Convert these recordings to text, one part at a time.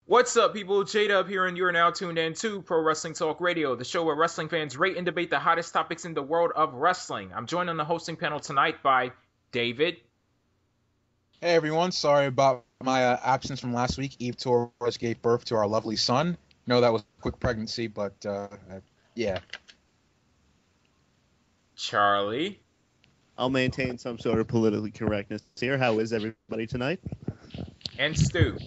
What's up, people? J-Dub here, and you're now tuned in to Pro Wrestling Talk Radio, the show where wrestling fans rate and debate the hottest topics in the world of wrestling. I'm joined on the hosting panel tonight by David. Hey everyone, sorry about my absence from last week. Eve Torres gave birth to our lovely son. No, that was a quick pregnancy, but yeah. Charlie. I'll maintain some sort of politically correctness here. How is everybody tonight? And Stu.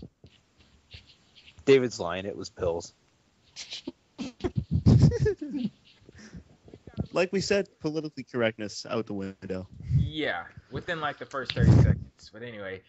David's lying. It was pills. Like we said, politically correctness out the window. Yeah, within like the first 30 seconds. But anyway,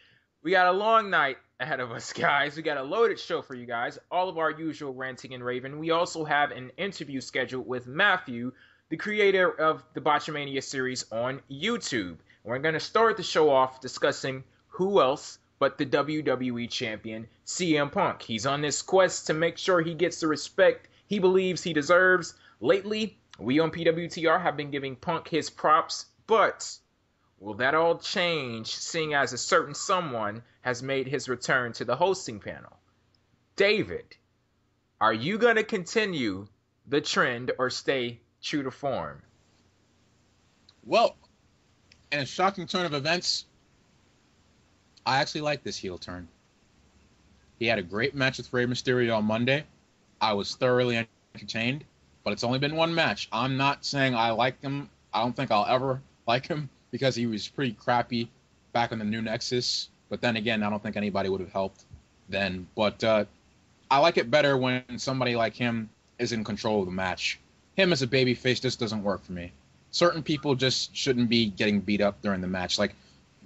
we got a long night ahead of us, guys. We got a loaded show for you guys. All of our usual ranting and raving. We also have an interview scheduled with Maffew, the creator of the Botchamania series on YouTube. We're going to start the show off discussing who else but the WWE champion, CM Punk. He's on this quest to make sure he gets the respect he believes he deserves. Lately, we on PWTR have been giving Punk his props, but will that all change seeing as a certain someone has made his return to the hosting panel? David, are you going to continue the trend or stay true to form? Well, in a shocking turn of events, I actually like this heel turn. He had a great match with Rey Mysterio on Monday. I was thoroughly entertained, but it's only been one match. I'm not saying I like him. I don't think I'll ever like him because he was pretty crappy back on the New Nexus. But then again, I don't think anybody would have helped then. But I like it better when somebody like him is in control of the match. Him as a babyface just doesn't work for me. Certain people just shouldn't be getting beat up during the match. Like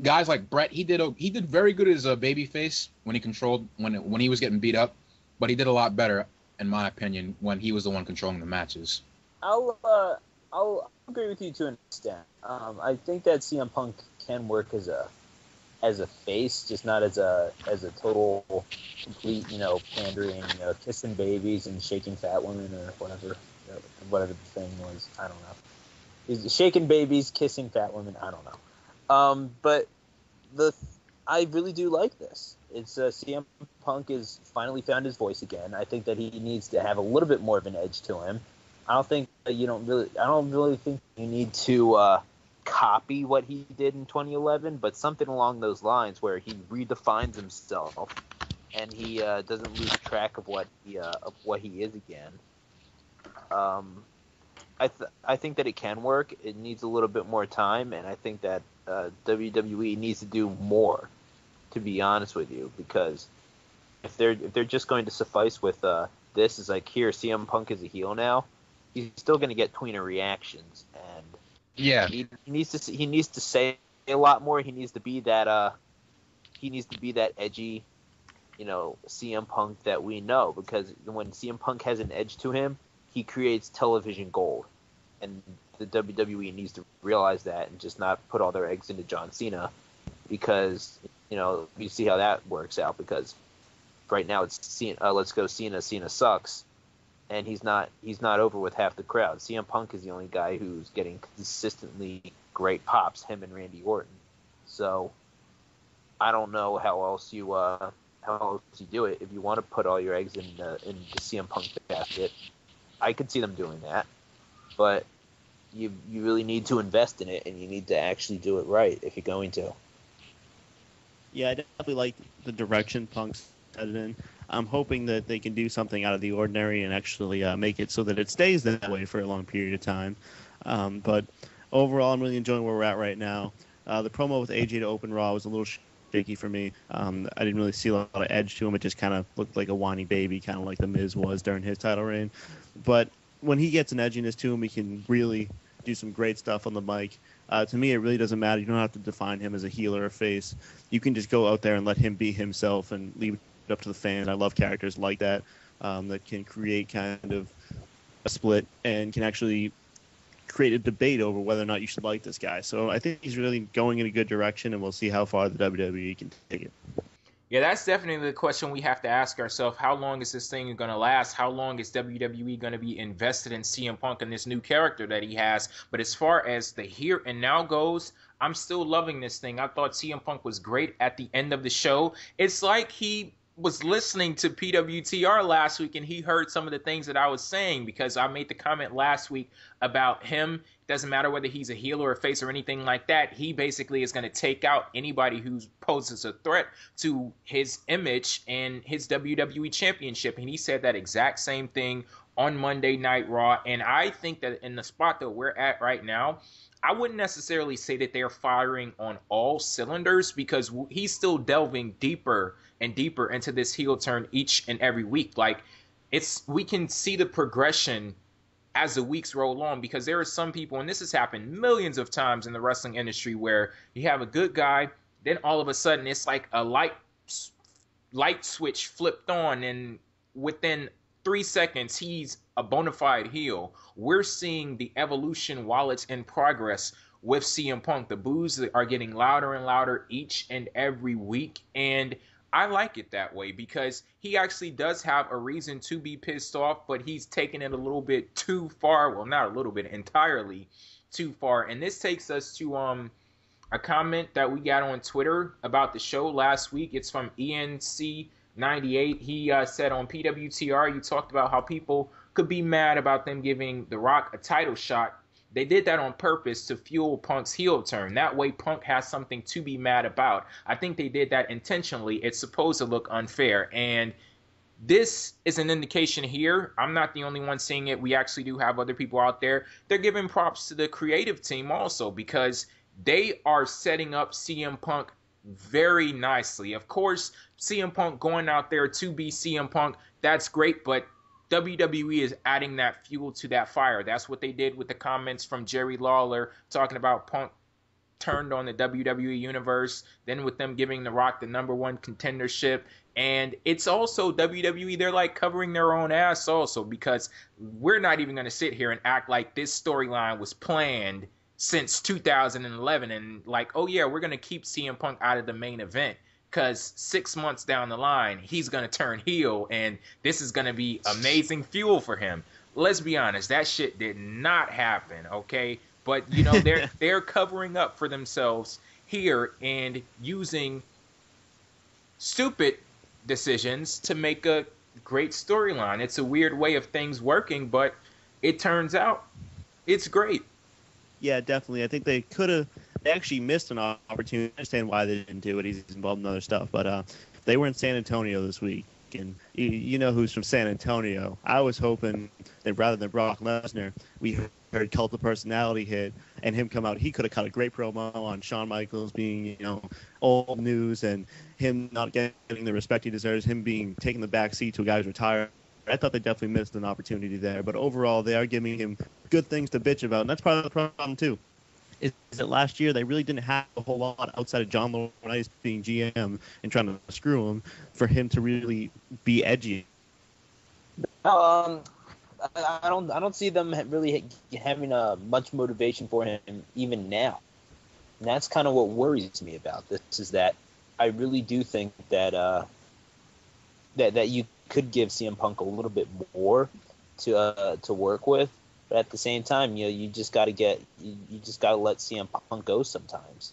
guys like Brett, he did very good as a babyface when he controlled when he was getting beat up, but he did a lot better, in my opinion, when he was the one controlling the matches. I'll agree with you to an extent. I think that CM Punk can work as a face, just not as a total complete, pandering, kissing babies and shaking fat women or whatever the thing was. I don't know. He's shaking babies, kissing fat women. I don't know. But I really do like this. It's CM Punk has finally found his voice again. I think that he needs to have a little bit more of an edge to him. I don't really think you need to copy what he did in 2011, but something along those lines where he redefines himself and he doesn't lose track of what he is again. I think that it can work. It needs a little bit more time, and I think that WWE needs to do more, to be honest with you, because if they're just going to suffice with this is like, here, CM Punk is a heel now, he's still going to get tweener reactions, and yeah, he needs to say a lot more. He needs to be that edgy, CM Punk that we know, because when CM Punk has an edge to him, he creates television gold, and the WWE needs to realize that and just not put all their eggs into John Cena, because you see how that works out. Because right now it's Cena, let's go Cena. Cena sucks, and he's not over with half the crowd. CM Punk is the only guy who's getting consistently great pops. Him and Randy Orton. So I don't know how else you do it. If you want to put all your eggs in the CM Punk basket, I could see them doing that, but you really need to invest in it, and you need to actually do it right if you're going to. Yeah, I definitely like the direction Punk's headed in. I'm hoping that they can do something out of the ordinary and actually make it so that it stays that way for a long period of time. But overall, I'm really enjoying where we're at right now. The promo with AJ to open Raw was a little shaky for me. I didn't really see a lot of edge to him. It just kind of looked like a whiny baby, kind of like The Miz was during his title reign. But when he gets an edginess to him, he can really do some great stuff on the mic. To me, it really doesn't matter. You don't have to define him as a heel or a face. You can just go out there and let him be himself and leave it up to the fans. I love characters like that that can create kind of a split and can actually create a debate over whether or not you should like this guy. So I think he's really going in a good direction, and we'll see how far the WWE can take it. Yeah, that's definitely the question we have to ask ourselves. How long is this thing going to last? How long is WWE going to be invested in CM Punk and this new character that he has? But as far as the here and now goes, I'm still loving this thing. I thought CM Punk was great at the end of the show. It's like he was listening to PWTR last week and he heard some of the things that I was saying, because I made the comment last week about him. It doesn't matter whether he's a heel or a face or anything like that. He basically is going to take out anybody who poses a threat to his image and his WWE Championship. And he said that exact same thing on Monday Night Raw. And I think that in the spot that we're at right now, I wouldn't necessarily say that they're firing on all cylinders, because he's still delving deeper and deeper into this heel turn each and every week. Like, we can see the progression as the weeks roll on, because there are some people, and this has happened millions of times in the wrestling industry, where you have a good guy, then all of a sudden it's like a light switch flipped on, and within 3 seconds he's a bona fide heel. We're seeing the evolution while it's in progress with CM Punk. The boos are getting louder and louder each and every week, and I like it that way, because he actually does have a reason to be pissed off, but he's taking it a little bit too far. Well, not a little bit, entirely too far. And this takes us to a comment that we got on Twitter about the show last week. It's from ENC98. He said, on PWTR, you talked about how people could be mad about them giving The Rock a title shot. They did that on purpose to fuel Punk's heel turn. That way Punk has something to be mad about. I think they did that intentionally. It's supposed to look unfair. And this is an indication here. I'm not the only one seeing it. We actually do have other people out there. They're giving props to the creative team also, because they are setting up CM Punk very nicely. Of course, CM Punk going out there to be CM Punk, that's great, but WWE is adding that fuel to that fire. That's what they did with the comments from Jerry Lawler talking about Punk turned on the WWE Universe, then with them giving The Rock the #1 contendership. And it's also WWE, they're like covering their own ass also, because we're not even going to sit here and act like this storyline was planned since 2011 and like, oh yeah, we're going to keep CM Punk out of the main event, because 6 months down the line, he's going to turn heel, and this is going to be amazing fuel for him. Let's be honest, that shit did not happen, okay? But, you know, they're covering up for themselves here and using stupid decisions to make a great storyline. It's a weird way of things working, but it turns out it's great. Yeah, definitely. I think they actually missed an opportunity. I understand why they didn't do it. He's involved in other stuff. But they were in San Antonio this week. And you know who's from San Antonio. I was hoping that rather than Brock Lesnar, we heard Cult of Personality hit and him come out. He could have cut a great promo on Shawn Michaels being, you know, old news and him not getting the respect he deserves, him taking the back seat to a guy who's retired. I thought they definitely missed an opportunity there. But overall, they are giving him good things to bitch about. And that's part of the problem, too. Is that last year they really didn't have a whole lot outside of John Laurinaitis being GM and trying to screw him for him to really be edgy. I don't see them really having much motivation for him even now. And that's kind of what worries me about this, is that I really do think that that you could give CM Punk a little bit more to work with. But at the same time, you know, you just got to let CM Punk go sometimes.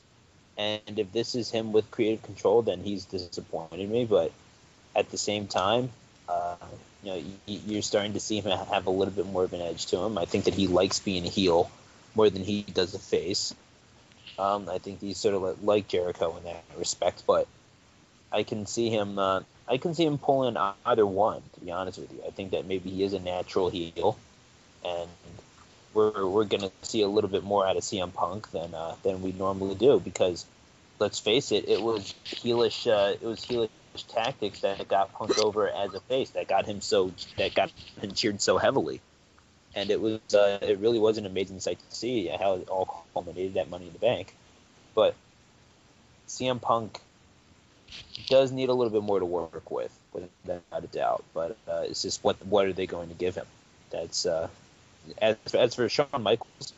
And if this is him with creative control, then he's disappointed me. But at the same time, you know, you're starting to see him have a little bit more of an edge to him. I think that he likes being a heel more than he does a face. I think he's sort of like Jericho in that respect. But I can see him pulling either one. To be honest with you, I think that maybe he is a natural heel. And we're going to see a little bit more out of CM Punk than we normally do, because let's face it, it was heelish tactics that got Punk over as a face, that got him cheered so heavily, and it really was an amazing sight to see how it all culminated at Money in the Bank. But CM Punk does need a little bit more to work with, without a doubt. But it's just what are they going to give him? That's as for Shawn Michaels,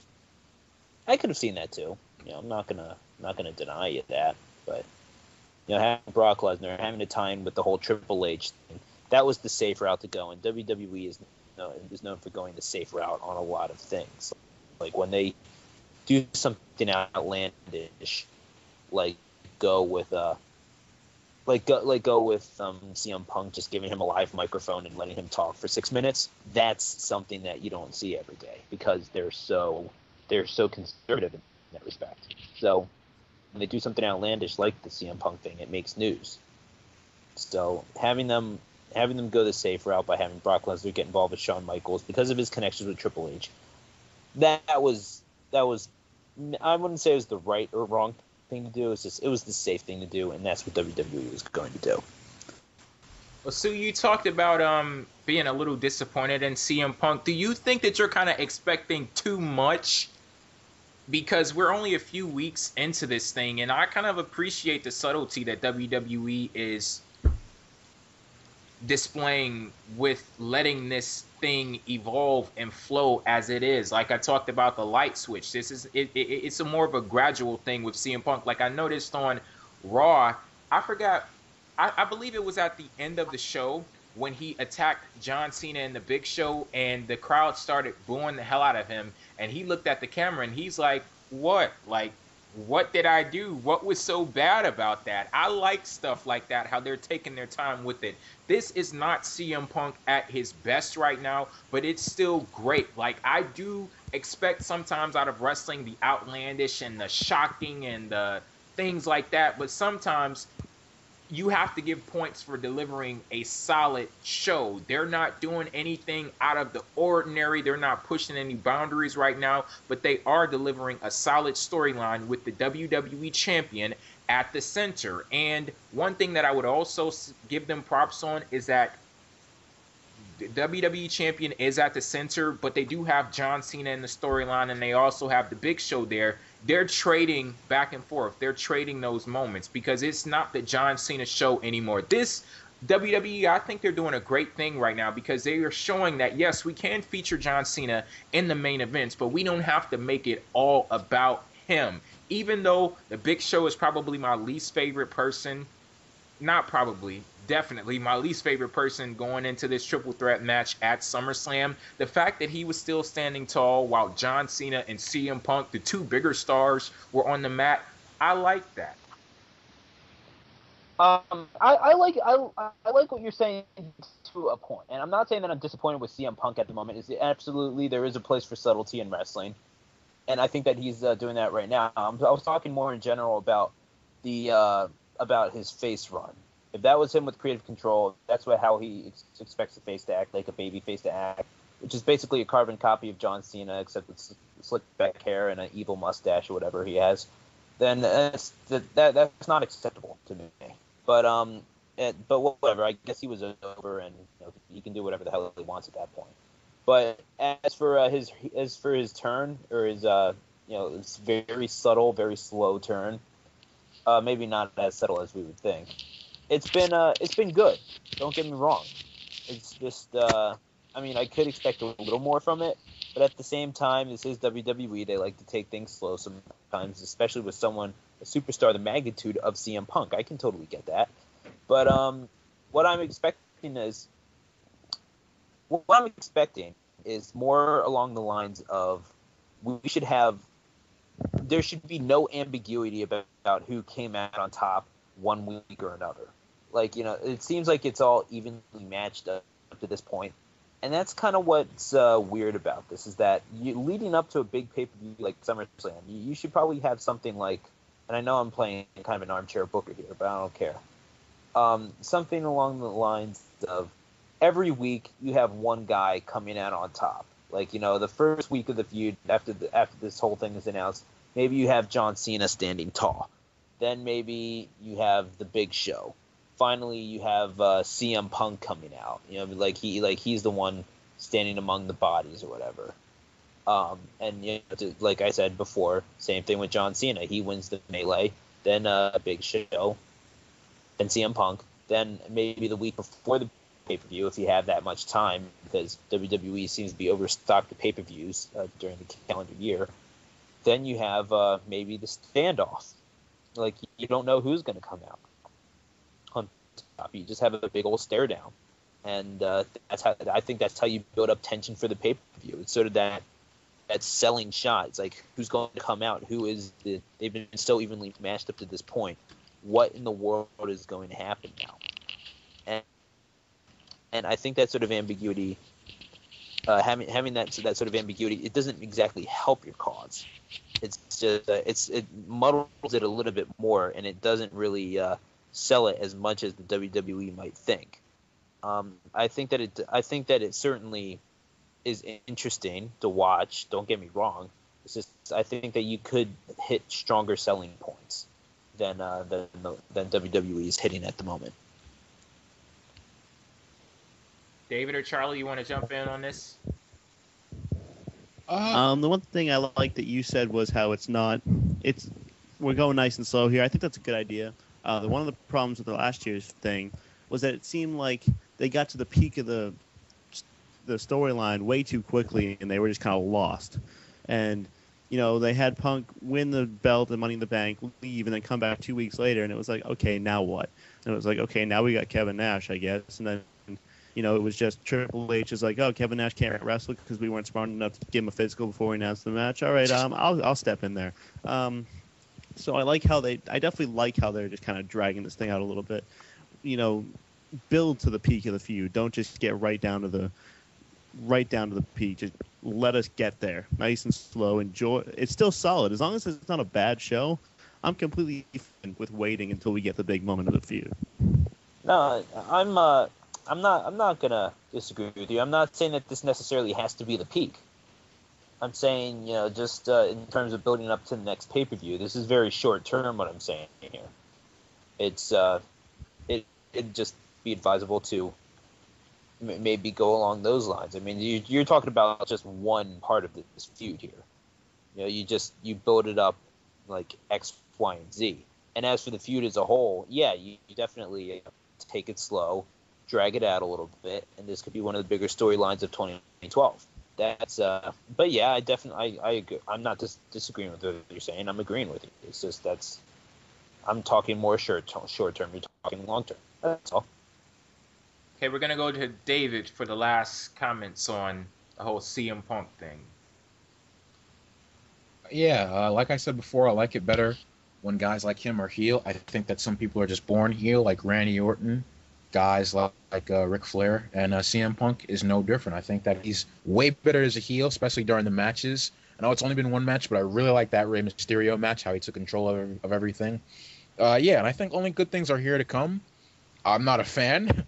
I could have seen that too. You know, I'm not gonna deny you that. But you know, having Brock Lesnar, having to tie in with the whole Triple H thing, that was the safe route to go. And WWE is known for going the safe route on a lot of things. Like when they do something outlandish, like go with go with CM Punk, just giving him a live microphone and letting him talk for 6 minutes. That's something that you don't see every day because they're so conservative in that respect. So when they do something outlandish like the CM Punk thing, it makes news. So having them go the safe route by having Brock Lesnar get involved with Shawn Michaels because of his connections with Triple H, that was I wouldn't say it was the right or wrong thing to do. It was the safe thing to do, and that's what WWE was going to do. Well, Sue, you talked about being a little disappointed in CM Punk. Do you think that you're kind of expecting too much? Because we're only a few weeks into this thing, and I kind of appreciate the subtlety that WWE is displaying with letting this thing evolve and flow as it is. Like I talked about the light switch. It's a more of a gradual thing with CM Punk. Like I noticed on Raw, I believe it was at the end of the show when he attacked John Cena in the Big Show and the crowd started booing the hell out of him, and he looked at the camera and he's like, what? Like, what did I do? What was so bad about that? I like stuff like that, how they're taking their time with it. This is not CM Punk at his best right now, but it's still great. Like, I do expect sometimes out of wrestling the outlandish and the shocking and the things like that, but sometimes you have to give points for delivering a solid show. They're not doing anything out of the ordinary. They're not pushing any boundaries right now, but they are delivering a solid storyline with the WWE Champion at the center. And one thing that I would also give them props on is that the WWE Champion is at the center, but they do have John Cena in the storyline, and they also have the Big Show there. They're trading back and forth. They're trading those moments because it's not the John Cena show anymore. This WWE, I think they're doing a great thing right now because they are showing that, yes, we can feature John Cena in the main events, but we don't have to make it all about him. Even though the Big Show is probably my least favorite person, not probably, definitely my least favorite person going into this triple threat match at SummerSlam. The fact that he was still standing tall while John Cena and CM Punk, the two bigger stars, were on the mat, I like that. I like what you're saying to a point, and I'm not saying that I'm disappointed with CM Punk at the moment. Is absolutely there is a place for subtlety in wrestling, and I think that he's doing that right now. I was talking more in general about about his face run. If that was him with creative control, that's how he expects the face to act, like a baby face to act, which is basically a carbon copy of John Cena, except with slicked back hair and an evil mustache or whatever he has. Then that's not acceptable to me. But whatever. I guess he was over, and he can do whatever the hell he wants at that point. But as for his turn or his it's very subtle, very slow turn. Maybe not as subtle as we would think. It's been good. Don't get me wrong. It's just I could expect a little more from it, but at the same time, this is WWE. They like to take things slow sometimes, especially with someone, a superstar the magnitude of CM Punk. I can totally get that. But what I'm expecting is more along the lines of there should be no ambiguity about who came out on top one week or another. Like, it seems like it's all evenly matched up to this point. And that's kind of what's weird about this, is that leading up to a big pay-per-view like SummerSlam, you should probably have something like, and I know I'm playing kind of an armchair booker here, but I don't care. Something along the lines of every week you have one guy coming out on top. Like, the first week of the feud, after this whole thing is announced, maybe you have John Cena standing tall. Then maybe you have the Big Show. Finally, you have CM Punk coming out. He's the one standing among the bodies or whatever. And like I said before, same thing with John Cena. He wins the melee. Then Big Show. Then CM Punk. Then maybe the week before the pay-per-view, if you have that much time, because WWE seems to be overstocked the pay-per-views during the calendar year. Then you have maybe the standoff. Like, you don't know who's going to come out on top. You just have a big old stare down, and I think that's how you build up tension for the pay-per-view. It's sort of that selling shot. It's like, who's going to come out? They've been so evenly matched up to this point. what in the world is going to happen now. And I think that sort of ambiguity, having that sort of ambiguity, it doesn't exactly help your cause. It's just it muddles it a little bit more, and it doesn't really sell it as much as the WWE might think. I think that it certainly is interesting to watch. Don't get me wrong. It's just I think that you could hit stronger selling points than WWE is hitting at the moment. David or Charlie, you want to jump in on this? The one thing I like that you said was how we're going nice and slow here. I think that's a good idea. One of the problems with the last year's thing was that it seemed like they got to the peak of the storyline way too quickly, and they were just kind of lost. And they had Punk win the belt and Money in the Bank, leave, and then come back 2 weeks later, and it was like, okay, now what? And it was like, okay, now we got Kevin Nash, I guess, and then. It was just Triple H is like, oh, Kevin Nash can't wrestle because we weren't smart enough to give him a physical before we announced the match. All right, I'll step in there. So I definitely like how they're just kind of dragging this thing out a little bit. Build to the peak of the feud. Don't just get right down to the peak. Just let us get there, nice and slow. Enjoy. It's still solid as long as it's not a bad show. I'm completely fine with waiting until we get the big moment of the feud. No, I'm not gonna disagree with you. I'm not saying that this necessarily has to be the peak. I'm saying, just in terms of building up to the next pay-per-view, this is very short term. What I'm saying here, it's it'd just be advisable to maybe go along those lines. I mean, you're talking about just one part of this feud here. You build it up like X, Y, and Z. And as for the feud as a whole, yeah, you definitely take it slow. Drag it out a little bit, and this could be one of the bigger storylines of 2012. That's, but yeah, I agree. I'm not disagreeing with what you're saying. I'm agreeing with you. It's just I'm talking more short term. You're talking long term. That's all. Okay, we're gonna go to David for the last comments on the whole CM Punk thing. Yeah, like I said before, I like it better when guys like him are heel. I think that some people are just born heel, like Randy Orton. Guys like Ric Flair, and CM Punk is no different. I think that he's way better as a heel, especially during the matches. I know it's only been one match, but I really like that Rey Mysterio match, how he took control of everything. Yeah, and I think only good things are here to come. I'm not a fan,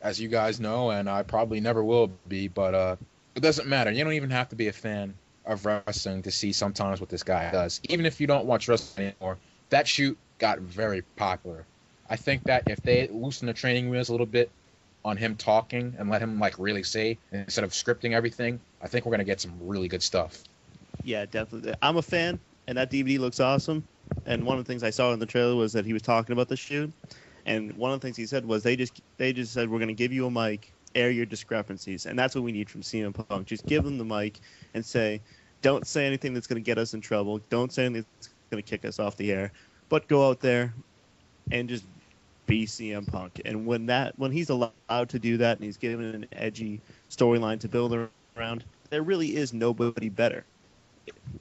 as you guys know, and I probably never will be, but it doesn't matter. You don't even have to be a fan of wrestling to see sometimes what this guy does. Even if you don't watch wrestling anymore, that shoot got very popular. I think that if they loosen the training wheels a little bit on him talking and let him really say instead of scripting everything, I think we're gonna get some really good stuff. Yeah, definitely. I'm a fan, and that DVD looks awesome. And one of the things I saw in the trailer was that he was talking about the shoot, and one of the things he said was they just said we're gonna give you a mic, air your discrepancies, and that's what we need from CM Punk. Just give them the mic and say, don't say anything that's gonna get us in trouble. Don't say anything that's gonna kick us off the air, but go out there and just be CM Punk. And when he's allowed to do that and he's given an edgy storyline to build around, there really is nobody better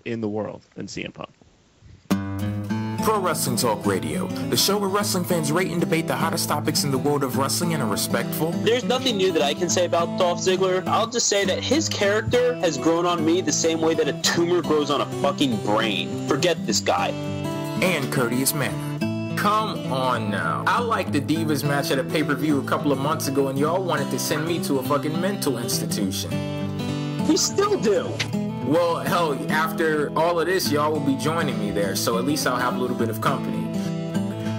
in the world than CM Punk. Pro Wrestling Talk Radio, the show where wrestling fans rate and debate the hottest topics in the world of wrestling in a respectful. There's nothing new that I can say about Dolph Ziggler. I'll just say that his character has grown on me the same way that a tumor grows on a fucking brain. Forget this guy. And courteous manner. Come on now. I liked the Divas match at a pay-per-view a couple of months ago, and y'all wanted to send me to a fucking mental institution. We still do. Well, hell, after all of this, y'all will be joining me there, so at least I'll have a little bit of company.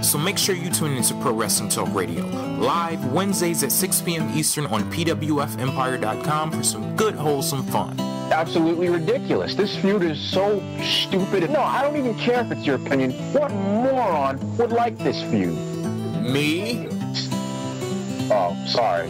So make sure you tune into Pro Wrestling Talk Radio, live Wednesdays at 6 p.m. Eastern on PWFempire.com for some good, wholesome fun. Absolutely ridiculous. This feud is so stupid. No, I don't even care if it's your opinion. What moron would like this feud? Me? Oh, sorry.